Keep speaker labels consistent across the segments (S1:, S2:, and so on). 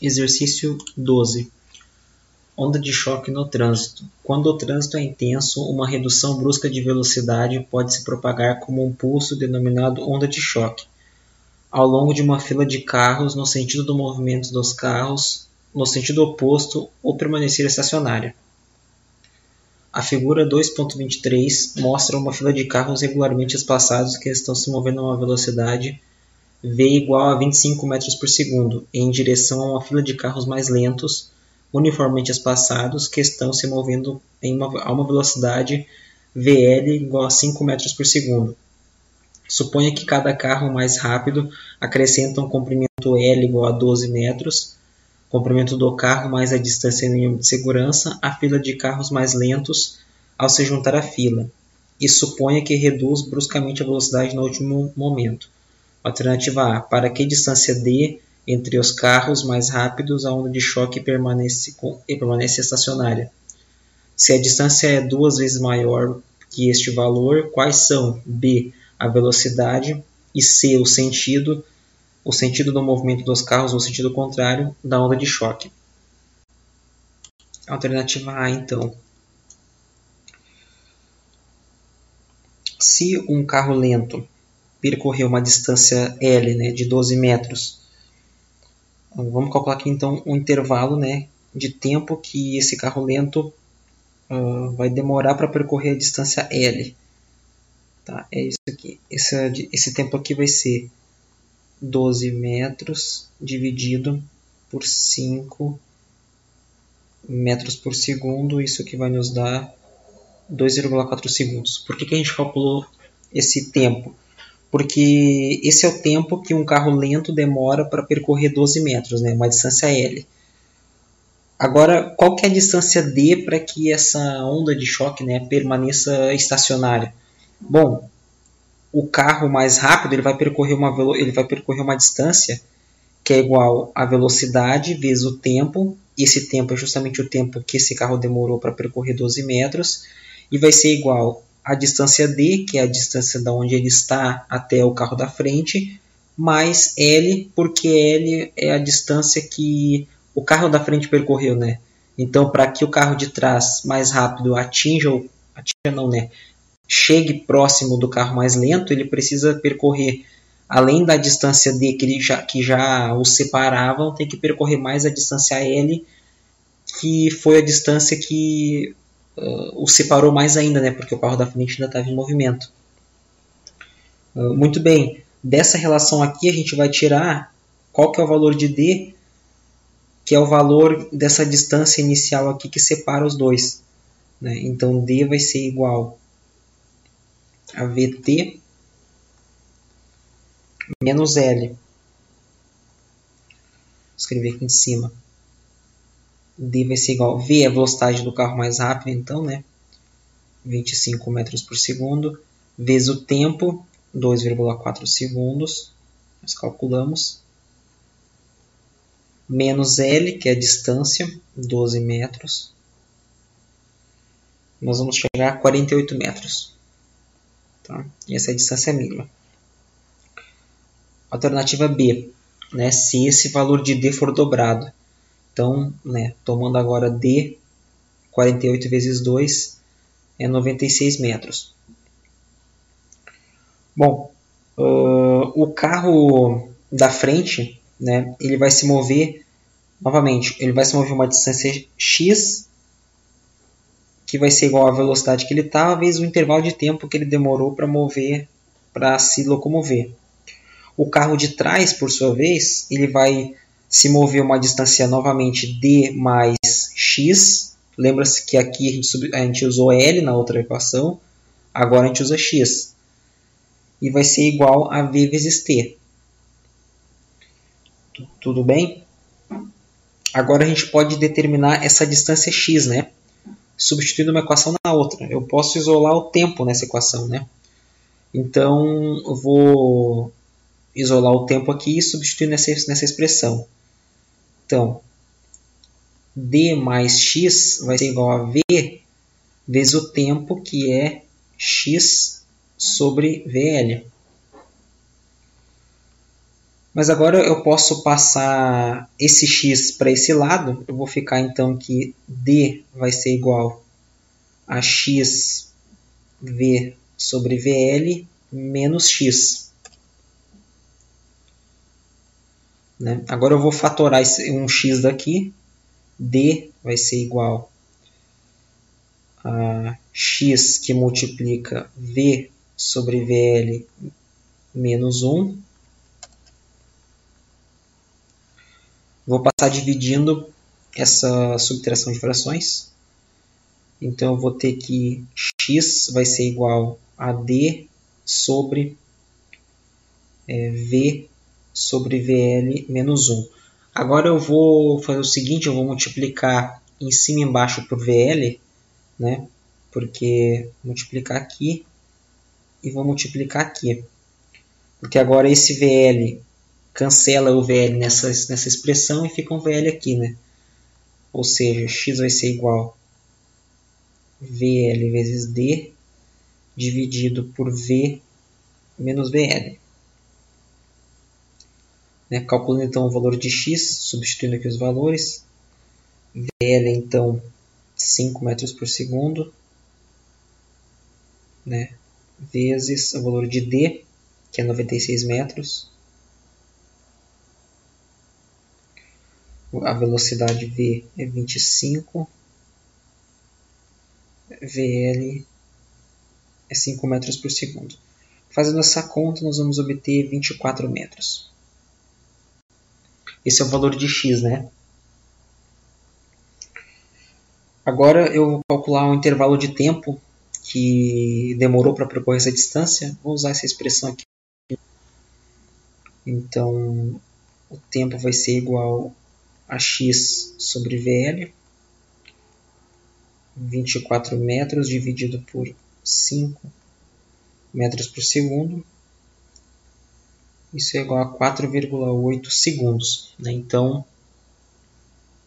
S1: Exercício 12. Onda de choque no trânsito. Quando o trânsito é intenso, uma redução brusca de velocidade pode se propagar como um pulso denominado onda de choque, ao longo de uma fila de carros no sentido do movimento dos carros, no sentido oposto ou permanecer estacionária. A figura 2.23 mostra uma fila de carros regularmente espaçados que estão se movendo a uma velocidade v igual a 25 metros por segundo, em direção a uma fila de carros mais lentos, uniformemente espaçados, que estão se movendo a uma velocidade VL igual a 5 metros por segundo. Suponha que cada carro mais rápido acrescenta um comprimento L igual a 12 metros, comprimento do carro mais a distância mínima de segurança, a fila de carros mais lentos ao se juntar à fila, e suponha que reduz bruscamente a velocidade no último momento. Alternativa A. Para que distância D entre os carros mais rápidos a onda de choque permanece estacionária? Se a distância é 2 vezes maior que este valor, quais são B. a velocidade e C. o sentido do movimento dos carros ou o sentido contrário da onda de choque? Alternativa A, então. Se um carro lento percorrer uma distância L, de 12 metros, vamos calcular aqui então um intervalo, de tempo que esse carro lento vai demorar para percorrer a distância L. Tá? É isso aqui. Esse tempo aqui vai ser 12 metros dividido por 5 metros por segundo. Isso aqui vai nos dar 2,4 segundos. Por que a gente calculou esse tempo? Porque esse é o tempo que um carro lento demora para percorrer 12 metros, uma distância L. Agora, qual que é a distância D para que essa onda de choque permaneça estacionária? Bom, o carro mais rápido ele vai percorrer uma distância que é igual à velocidade vezes o tempo. Esse tempo é justamente o tempo que esse carro demorou para percorrer 12 metros. E vai ser igual a distância D, que é a distância de onde ele está até o carro da frente, mais L, porque L é a distância que o carro da frente percorreu, Então, para que o carro de trás mais rápido chegue próximo do carro mais lento, ele precisa percorrer, além da distância D que já o separavam, tem que percorrer mais a distância L, que foi a distância que o separou mais ainda, porque o carro da frente ainda estava em movimento. Muito bem, dessa relação aqui a gente vai tirar qual que é o valor de D, que é o valor dessa distância inicial aqui que separa os dois. Então D vai ser igual a VT menos L. Vou escrever aqui em cima. D vai ser igual a V, é a velocidade do carro mais rápido, então, 25 metros por segundo, vezes o tempo, 2,4 segundos, nós calculamos, menos L, que é a distância, 12 metros, nós vamos chegar a 48 metros. Tá? E essa é a distância mínima. Alternativa B, se esse valor de D for dobrado. Então, tomando agora D, 48 vezes 2 é 96 metros. Bom, o carro da frente, ele vai se mover, novamente, ele vai se mover uma distância x, que vai ser igual à velocidade que ele está, vezes o intervalo de tempo que ele demorou para se locomover. O carro de trás, por sua vez, ele vai se mover uma distância novamente d mais x. Lembra-se que aqui a gente usou L na outra equação, agora a gente usa x. E vai ser igual a V vezes T. Tudo bem? Agora a gente pode determinar essa distância x, substituindo uma equação na outra. Eu posso isolar o tempo nessa equação, Então, eu vou isolar o tempo aqui e substituir nessa expressão. Então, D mais X vai ser igual a V vezes o tempo, que é X sobre VL. Mas agora eu posso passar esse x para esse lado. Eu vou ficar então que d vai ser igual a x v sobre vl menos x. Né? Agora eu vou fatorar um x daqui. D vai ser igual a x que multiplica v sobre vl menos 1. Vou passar dividindo essa subtração de frações. Então eu vou ter que x vai ser igual a d sobre v sobre vl menos 1. Agora eu vou fazer o seguinte, eu vou multiplicar em cima e embaixo por vl, né? Porque multiplicar aqui e vou multiplicar aqui. Porque agora esse vl cancela o vl nessa expressão e fica um vl aqui, né? Ou seja, x vai ser igual a vl vezes d dividido por v menos vl. Né? Calculando então o valor de x, substituindo aqui os valores. vl então 5 metros por segundo, né? Vezes o valor de d, que é 96 metros. A velocidade v é 25. Vl é 5 metros por segundo. Fazendo essa conta, nós vamos obter 24 metros. Esse é o valor de x, né? Agora eu vou calcular um intervalo de tempo que demorou para percorrer essa distância. Vou usar essa expressão aqui. Então, o tempo vai ser igual a x sobre vl. 24 metros dividido por 5 metros por segundo. Isso é igual a 4,8 segundos. Né? Então,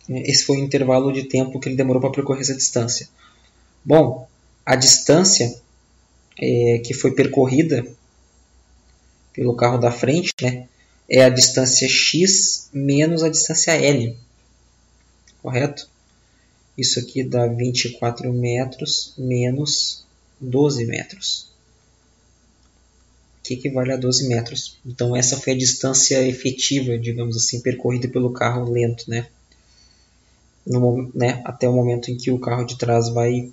S1: esse foi o intervalo de tempo que ele demorou para percorrer essa distância. Bom, a distância que foi percorrida pelo carro da frente, né, é a distância x menos a distância L. Correto? Isso aqui dá 24 metros menos 12 metros. Que equivale a 12 metros. Então essa foi a distância efetiva, digamos assim, percorrida pelo carro lento, né? Até o momento em que o carro de trás vai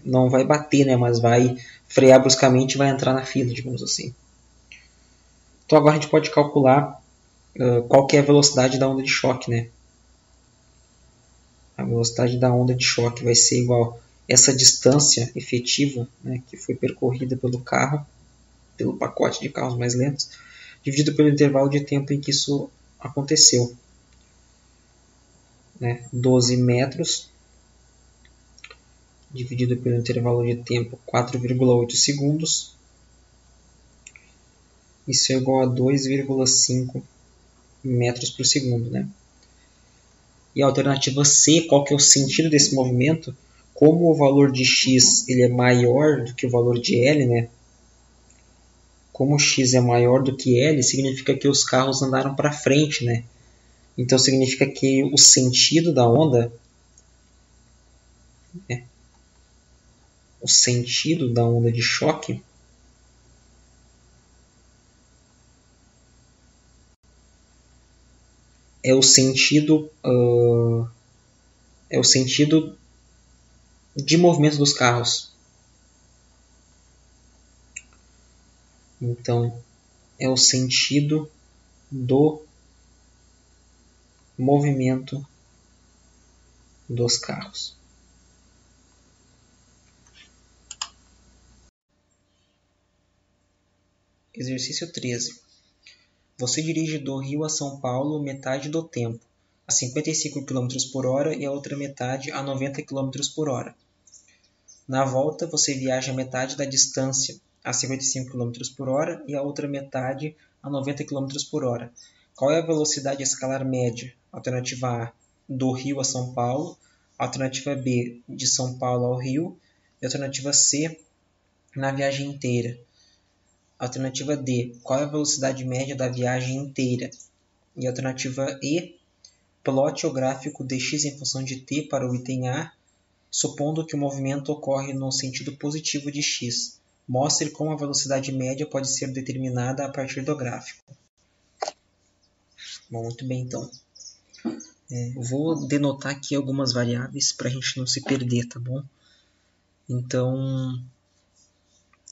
S1: não vai bater, né? Mas vai frear bruscamente e vai entrar na fila, digamos assim. Então agora a gente pode calcular qual que é a velocidade da onda de choque, né? A velocidade da onda de choque vai ser igual a essa distância efetiva, né, que foi percorrida pelo carro, pelo pacote de carros mais lentos, dividido pelo intervalo de tempo em que isso aconteceu. Né? 12 metros, dividido pelo intervalo de tempo 4,8 segundos. Isso é igual a 2,5 metros por segundo. Né? E a alternativa C, qual que é o sentido desse movimento? Como o valor de x ele é maior do que o valor de L, né? Como x é maior do que L, significa que os carros andaram para frente, né? Então significa que o sentido da onda, o sentido da onda de choque é o sentido de movimento dos carros. Então é o sentido do movimento dos carros. Exercício 13. Você dirige do Rio a São Paulo metade do tempo, a 55 km por hora e a outra metade a 90 km por hora. Na volta, você viaja metade da distância a 55 km por hora e a outra metade a 90 km por hora. Qual é a velocidade escalar média? Alternativa A, do Rio a São Paulo. Alternativa B, de São Paulo ao Rio. E alternativa C, na viagem inteira. Alternativa D, qual é a velocidade média da viagem inteira? E alternativa E, plote o gráfico dx em função de t para o item A, supondo que o movimento ocorre no sentido positivo de x. Mostre como a velocidade média pode ser determinada a partir do gráfico. Bom, muito bem, então. Vou denotar aqui algumas variáveis para a gente não se perder, tá bom? Então,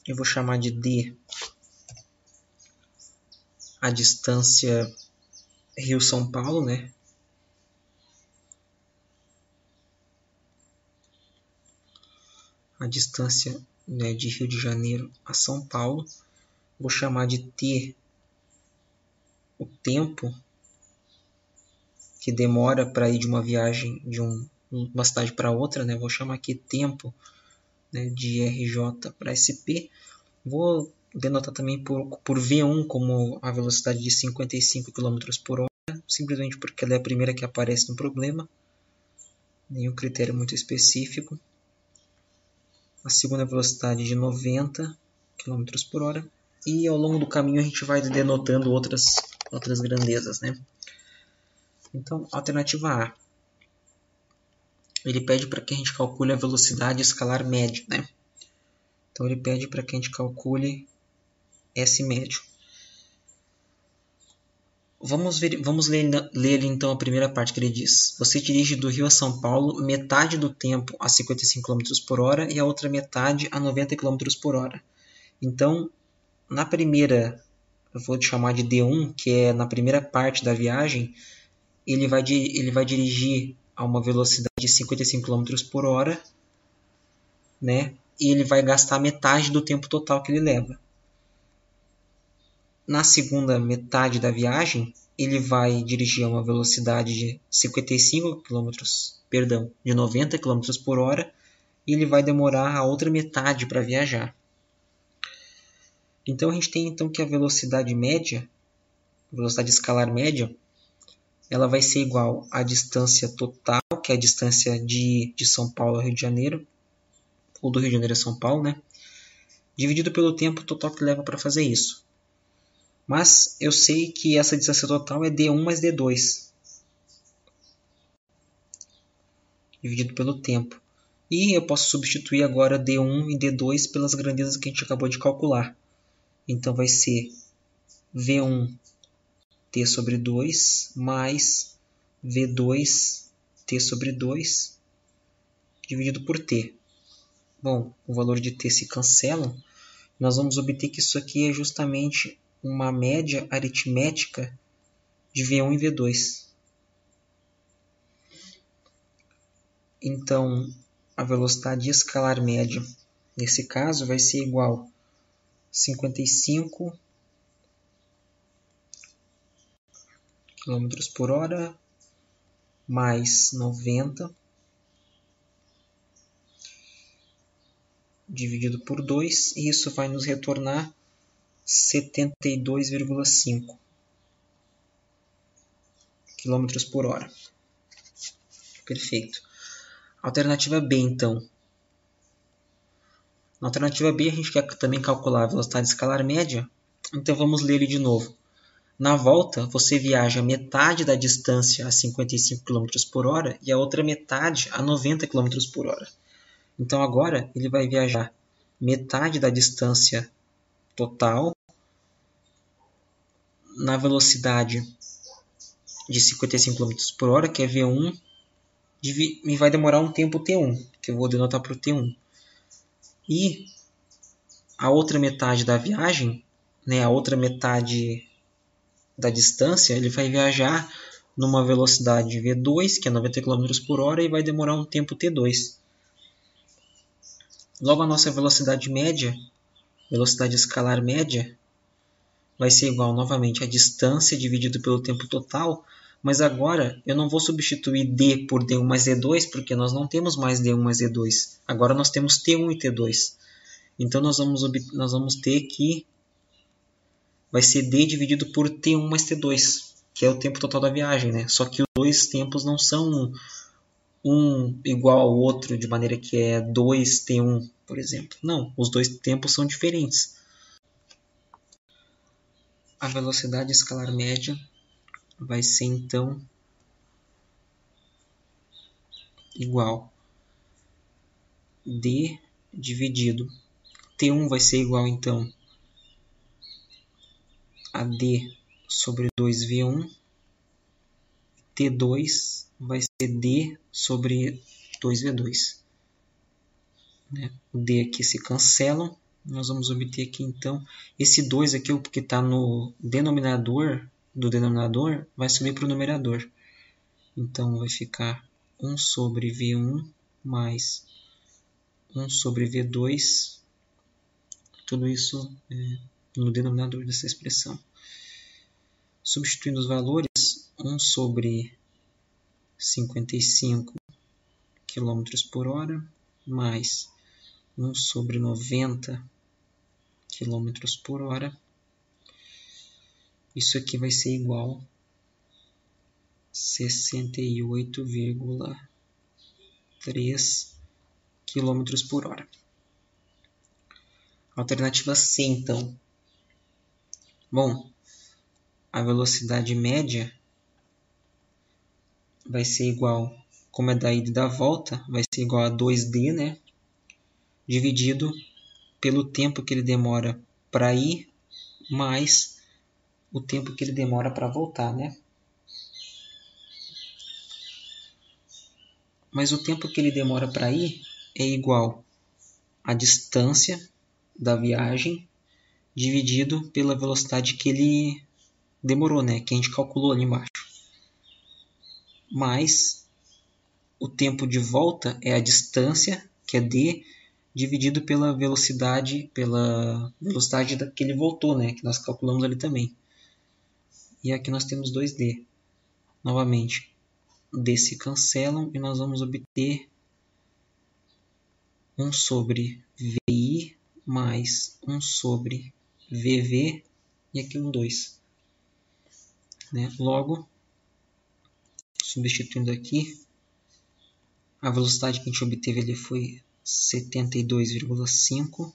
S1: eu vou chamar de D a distância Rio-São Paulo, né? A distância, né, de Rio de Janeiro a São Paulo. Vou chamar de T o tempo que demora para ir de uma viagem de uma cidade para outra, né? Vou chamar aqui tempo, né, de RJ para SP. Vou denotar também por V1 como a velocidade de 55 km por hora, simplesmente porque ela é a primeira que aparece no problema. Nenhum critério muito específico. A segunda velocidade de 90 km por hora. E ao longo do caminho a gente vai denotando outras grandezas, né? Então, alternativa A. Ele pede para que a gente calcule a velocidade escalar média, né? Então, ele pede para que a gente calcule S médio. Vamos ler então a primeira parte que ele diz. Você dirige do Rio a São Paulo metade do tempo a 55 km por hora e a outra metade a 90 km por hora. Então, na primeira, eu vou chamar de D1, que é na primeira parte da viagem, ele vai dirigir a uma velocidade de 55 km por hora, né? E ele vai gastar metade do tempo total que ele leva. Na segunda metade da viagem, ele vai dirigir a uma velocidade de 90 km por hora, e ele vai demorar a outra metade para viajar. Então a gente tem que a velocidade média, a velocidade escalar média, ela vai ser igual à distância total, que é a distância de São Paulo a Rio de Janeiro, ou do Rio de Janeiro a São Paulo, né? Dividido pelo tempo total que leva para fazer isso. Mas eu sei que essa distância total é D1 mais D2, dividido pelo tempo. E eu posso substituir agora D1 e D2 pelas grandezas que a gente acabou de calcular. Então vai ser V1 T sobre 2 mais V2 T sobre 2 dividido por T. Bom, o valor de T se cancela. Nós vamos obter que isso aqui é justamente uma média aritmética de V1 e V2. Então, a velocidade escalar média, nesse caso, vai ser igual a 55 km por hora mais 90 dividido por 2, e isso vai nos retornar 72,5 km por hora. Perfeito. Alternativa B, então. Na alternativa B, a gente quer também calcular a velocidade escalar média, então vamos ler ele de novo. Na volta, você viaja metade da distância a 55 km por hora e a outra metade a 90 km por hora. Então agora ele vai viajar metade da distância total na velocidade de 55 km por hora, que é V1, e vai demorar um tempo T1, que eu vou denotar para o T1. E a outra metade da viagem, né, a outra metade da distância, ele vai viajar numa velocidade V2, que é 90 km por hora, e vai demorar um tempo T2. Logo, a nossa velocidade média, velocidade escalar média, vai ser igual novamente a distância dividido pelo tempo total, mas agora eu não vou substituir D por D1 mais D2, porque nós não temos mais D1 mais D2. Agora nós temos T1 e T2. Então nós vamos ter que vai ser D dividido por T1 mais T2, que é o tempo total da viagem, né? Só que os dois tempos não são um igual ao outro, de maneira que é 2T1, por exemplo. Não, os dois tempos são diferentes. a velocidade escalar média vai ser então igual d dividido T1 vai ser igual então a d sobre 2v1, T2 vai ser d sobre 2v2. Né? O d aqui se cancelam, nós vamos obter aqui então, esse 2 aqui, porque está no denominador do denominador, vai subir para o numerador. Então vai ficar 1 sobre v1 mais 1 sobre v2, tudo isso no denominador dessa expressão. Substituindo os valores, 1 sobre 55 km por hora mais 1 sobre 90 km por hora. Isso aqui vai ser igual a 68,3 km por hora. Alternativa C, então. Bom, a velocidade média vai ser igual, como é da ida e da volta, vai ser igual a 2d, né? Dividido pelo tempo que ele demora para ir, mais o tempo que ele demora para voltar, né? Mas o tempo que ele demora para ir é igual à distância da viagem dividido pela velocidade que ele demorou, né? Que a gente calculou ali embaixo. Mais o tempo de volta é a distância, que é d, dividido pela velocidade que ele voltou, né? Que nós calculamos ali também. E aqui nós temos 2d. Novamente, d se cancelam e nós vamos obter 1 sobre vi mais 1 sobre vv e aqui um 2. Né? Logo, substituindo aqui, a velocidade que a gente obteve ali foi 72,5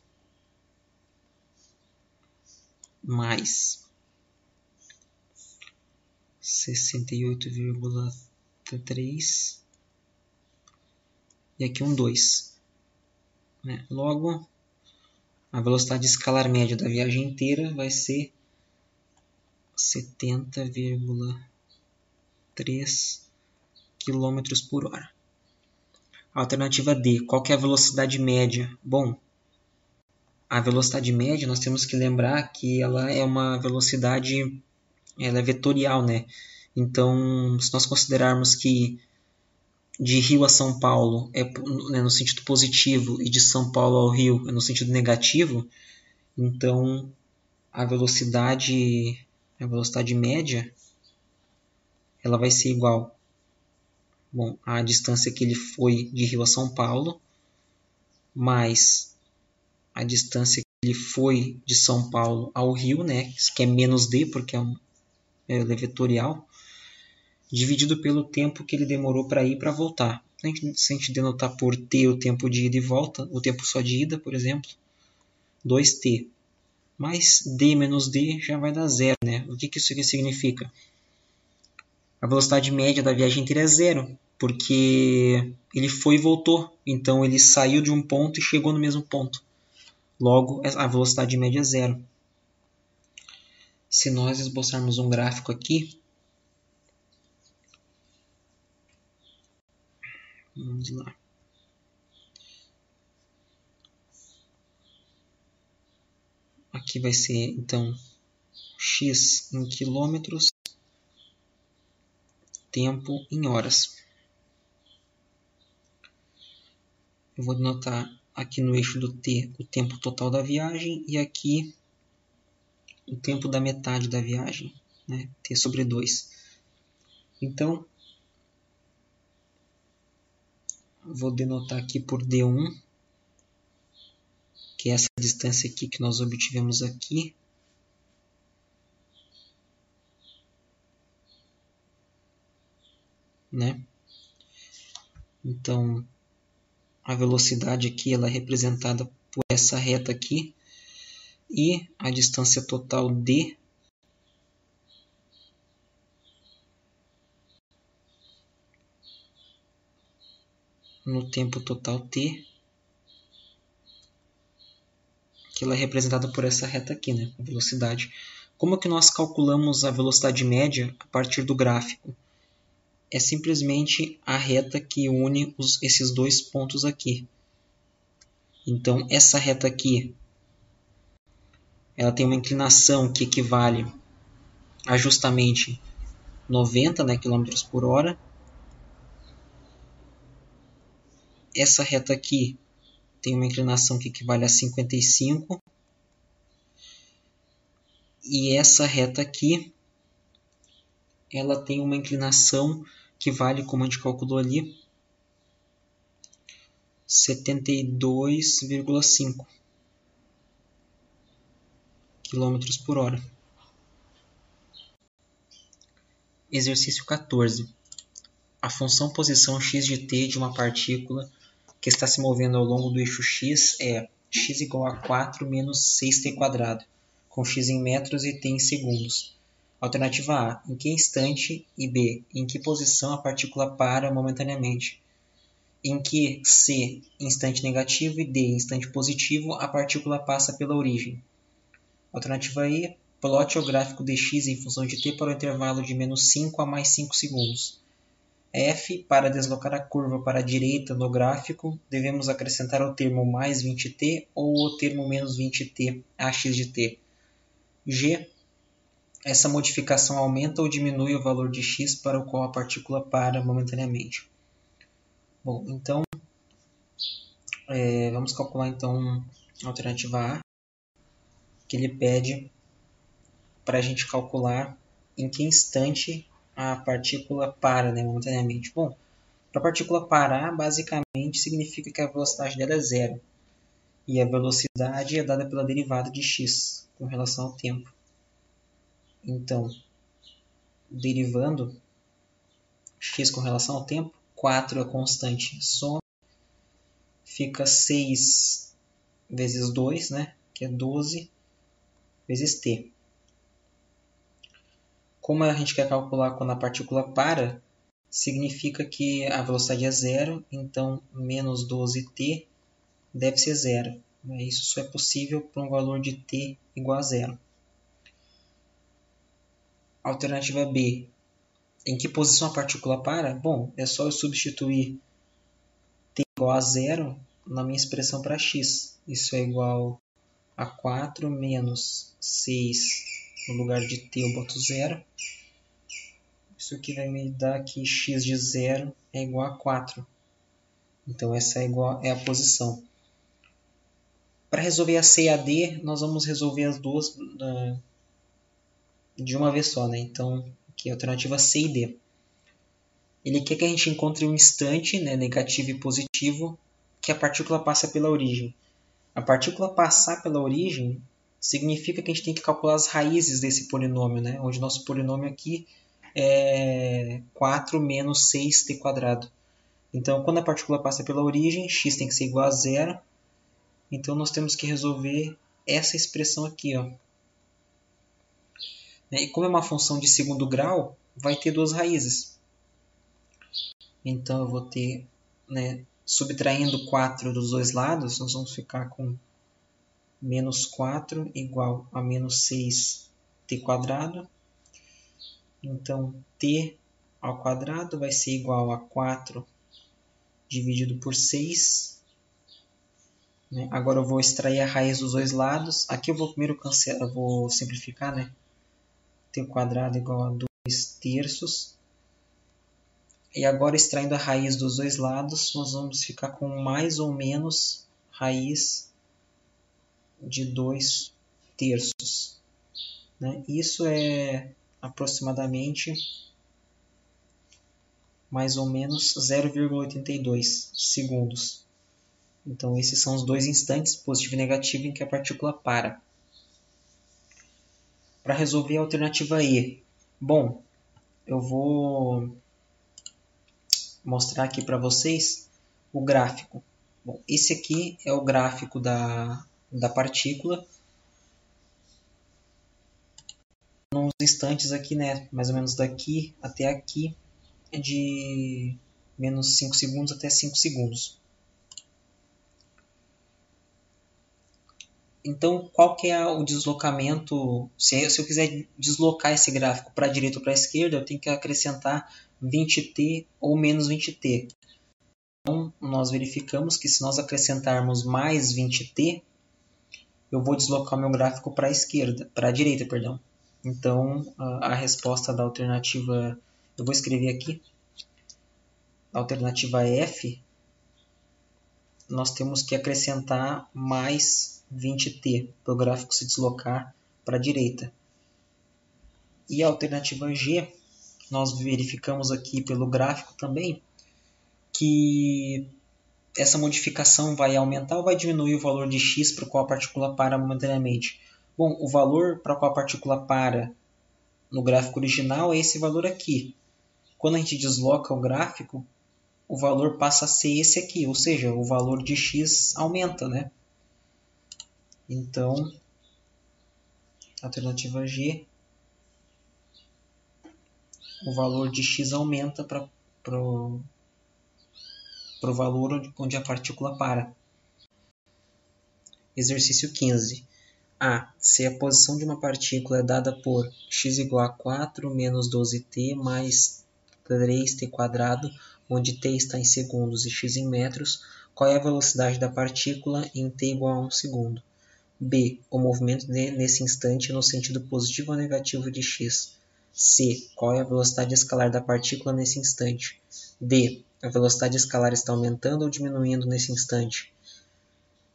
S1: mais 68,3 e aqui um 2. Né? Logo, a velocidade escalar média da viagem inteira vai ser 70,3 km por hora. Alternativa D, qual que é a velocidade média? Bom, a velocidade média nós temos que lembrar que ela é uma velocidade, ela é vetorial, né? Então, se nós considerarmos que de Rio a São Paulo é no sentido positivo e de São Paulo ao Rio é no sentido negativo, então a velocidade média ela vai ser igual, bom, a distância que ele foi de Rio a São Paulo mais a distância que ele foi de São Paulo ao Rio, né, que é menos d porque é vetorial, dividido pelo tempo que ele demorou para ir e para voltar. Se a gente denotar por t o tempo de ida e volta, o tempo só de ida, por exemplo, 2t. Mas d menos d já vai dar zero, né? O que isso aqui significa? A velocidade média da viagem inteira é zero, porque ele foi e voltou. Então ele saiu de um ponto e chegou no mesmo ponto. Logo, a velocidade média é zero. Se nós esboçarmos um gráfico aqui, vamos lá. Aqui vai ser, então, x em quilômetros, tempo em horas. Eu vou denotar aqui no eixo do t o tempo total da viagem e aqui o tempo da metade da viagem, né? T sobre 2. Então, vou denotar aqui por D1, que é essa distância aqui que nós obtivemos aqui. Né? Então, a velocidade aqui ela é representada por essa reta aqui. E a distância total D no tempo total t, que ela é representada por essa reta aqui, né, a velocidade. Como que nós calculamos a velocidade média a partir do gráfico? É simplesmente a reta que une esses dois pontos aqui. Então, essa reta aqui, ela tem uma inclinação que equivale a justamente 90, né, km por hora. Essa reta aqui tem uma inclinação que equivale a 55. E essa reta aqui, ela tem uma inclinação que vale, como a gente calculou ali, 72,5 km por hora. Exercício 14. A função posição x de t de uma partícula que está se movendo ao longo do eixo x é x igual a 4 menos 6t², com x em metros e t em segundos. Alternativa A, em que instante? E B, em que posição a partícula para momentaneamente? Em que C, instante negativo, e D, instante positivo, a partícula passa pela origem? Alternativa E, plote o gráfico de x em função de t para o intervalo de menos 5 a mais 5 segundos. F, para deslocar a curva para a direita no gráfico, devemos acrescentar o termo mais 20t ou o termo menos 20t a x de t. G, essa modificação aumenta ou diminui o valor de x para o qual a partícula para momentaneamente. Bom, então, vamos calcular então a alternativa A, que ele pede para a gente calcular em que instante a partícula para, né, momentaneamente. Bom, para a partícula parar, basicamente significa que a velocidade dela é zero. E a velocidade é dada pela derivada de x com relação ao tempo. Então, derivando x com relação ao tempo, 4 é constante, soma, fica 6 vezes 2, né, que é 12, vezes t. Como a gente quer calcular quando a partícula para, significa que a velocidade é zero, então menos 12t deve ser zero. Isso só é possível para um valor de t igual a zero. Alternativa B. Em que posição a partícula para? Bom, é só eu substituir t igual a zero na minha expressão para x. Isso é igual a 4 menos 6, no lugar de t eu boto zero. Isso aqui vai me dar que x de zero é igual a 4. Então essa é a posição. Para resolver a C e a D, nós vamos resolver as duas de uma vez só, né? Então, aqui é a alternativa C e D. Ele quer que a gente encontre um instante, né, negativo e positivo, que a partícula passa pela origem. A partícula passar pela origem significa que a gente tem que calcular as raízes desse polinômio, né? Onde nosso polinômio aqui é 4 menos 6t². Então, quando a partícula passa pela origem, x tem que ser igual a zero. Então, nós temos que resolver essa expressão aqui, ó. E como é uma função de segundo grau, vai ter duas raízes. Então, eu vou ter, né, subtraindo 4 dos dois lados, nós vamos ficar com menos 4 igual a menos 6t². Então, t ao quadrado vai ser igual a 4 dividido por 6. Agora eu vou extrair a raiz dos dois lados. Aqui eu vou primeiro cancelar, eu vou simplificar, né? t² igual a 2 terços. E agora, extraindo a raiz dos dois lados, nós vamos ficar com mais ou menos raiz de 2 terços. Isso é aproximadamente mais ou menos 0,82 segundos. Então, esses são os dois instantes, positivo e negativo, em que a partícula para. Para resolver a alternativa E, bom, eu vou mostrar aqui para vocês o gráfico. Bom, esse aqui é o gráfico da partícula. Nos instantes aqui, né, mais ou menos daqui até aqui, é de menos 5 segundos até 5 segundos. Então, qual que é o deslocamento? Se eu quiser deslocar esse gráfico para a direita ou para a esquerda, eu tenho que acrescentar 20t ou menos 20t. Então, nós verificamos que se nós acrescentarmos mais 20t, eu vou deslocar o meu gráfico para a esquerda, para a direita, perdão. Então, a resposta da alternativa, eu vou escrever aqui, a alternativa F, nós temos que acrescentar mais 20t para o gráfico se deslocar para a direita. E a alternativa G, nós verificamos aqui pelo gráfico também que essa modificação vai aumentar ou vai diminuir o valor de x para o qual a partícula para momentaneamente. Bom, o valor para o qual a partícula para no gráfico original é esse valor aqui. Quando a gente desloca o gráfico, o valor passa a ser esse aqui, ou seja, o valor de x aumenta, né? Então, alternativa G, o valor de x aumenta para o valor onde a partícula para. Exercício 15. A. Se a posição de uma partícula é dada por x igual a 4 menos 12t mais 3t², onde t está em segundos e x em metros, qual é a velocidade da partícula em t igual a 1 segundo? B. O movimento nesse instante no sentido positivo ou negativo de x. C. Qual é a velocidade escalar da partícula nesse instante? D. A velocidade escalar está aumentando ou diminuindo nesse instante?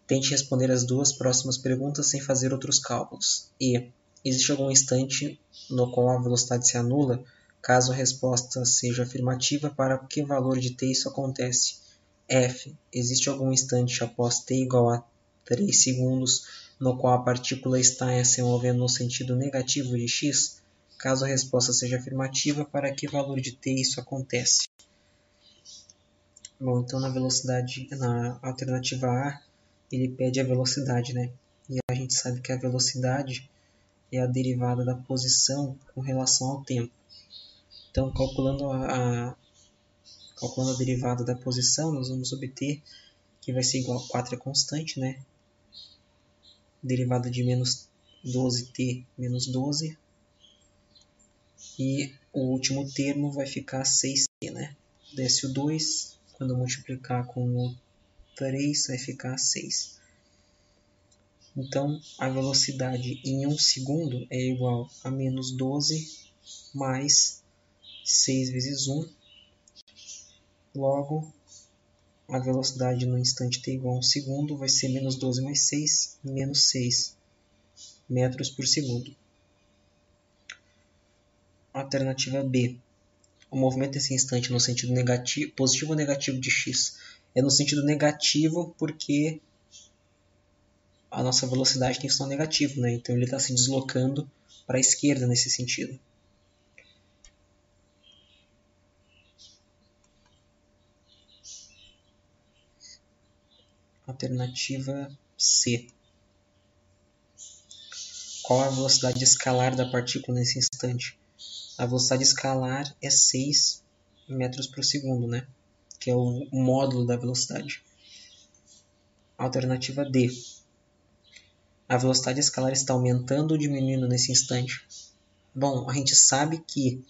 S1: Tente responder as duas próximas perguntas sem fazer outros cálculos. E. Existe algum instante no qual a velocidade se anula? Caso a resposta seja afirmativa, para que valor de t isso acontece? F. Existe algum instante após t igual a 3 segundos no qual a partícula está se movendo no sentido negativo de x? Caso a resposta seja afirmativa, para que valor de t isso acontece? Bom, então na alternativa A, ele pede a velocidade, né? E a gente sabe que a velocidade é a derivada da posição com relação ao tempo. Então, calculando a derivada da posição, nós vamos obter que vai ser igual a 4 é constante, né? Derivada de menos 12t menos 12. E o último termo vai ficar 6t, né? Desce o 2, quando multiplicar com o 3 vai ficar 6. Então, a velocidade em 1 segundo é igual a menos 12 mais 6 vezes 1. Logo, a velocidade no instante t igual a 1 segundo vai ser menos 12 mais 6, menos 6 metros por segundo. Alternativa B. O movimento nesse instante no sentido negativo, positivo ou negativo de x? É no sentido negativo porque a nossa velocidade tem som negativo, né? Então ele está se deslocando para a esquerda nesse sentido. Alternativa C. Qual a velocidade escalar da partícula nesse instante? A velocidade escalar é 6 metros por segundo, né? Que é o módulo da velocidade. Alternativa D. A velocidade escalar está aumentando ou diminuindo nesse instante? Bom, a gente sabe que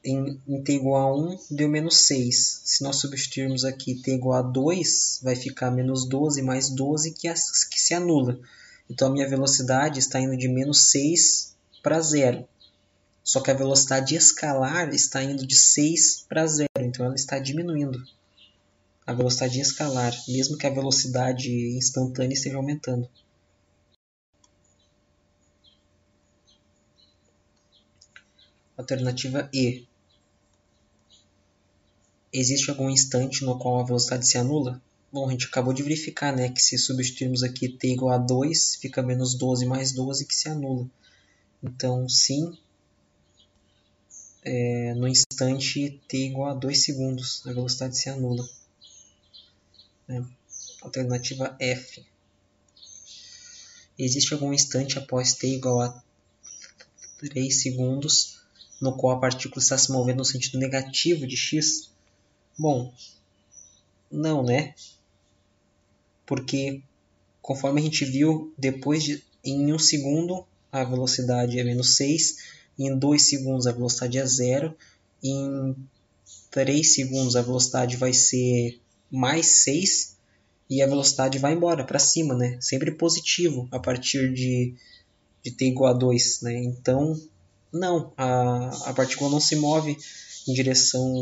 S1: em t igual a 1 deu menos 6. Se nós substituirmos aqui t igual a 2, vai ficar menos 12 mais 12 que se anula. Então a minha velocidade está indo de menos 6 para 0. Só que a velocidade escalar está indo de 6 para 0. Então ela está diminuindo. A velocidade escalar, mesmo que a velocidade instantânea esteja aumentando. Alternativa E. Existe algum instante no qual a velocidade se anula? Bom, a gente acabou de verificar, né, que se substituirmos aqui t igual a 2, fica menos 12 mais 12 que se anula. Então, sim, no instante t igual a 2 segundos, a velocidade se anula. Alternativa F. Existe algum instante após t igual a 3 segundos no qual a partícula está se movendo no sentido negativo de x? Bom, não, né? Porque conforme a gente viu, em 1 segundo a velocidade é menos 6, em 2 segundos a velocidade é zero, em 3 segundos a velocidade vai ser mais 6 e a velocidade vai embora para cima, né? Sempre positivo a partir de t igual a 2, né? Então, não, a partícula não se move em direção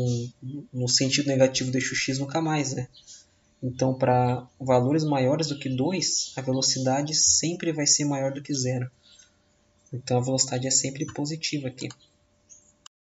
S1: no sentido negativo do eixo x nunca mais, né? Então, para valores maiores do que 2, a velocidade sempre vai ser maior do que zero. Então, a velocidade é sempre positiva aqui.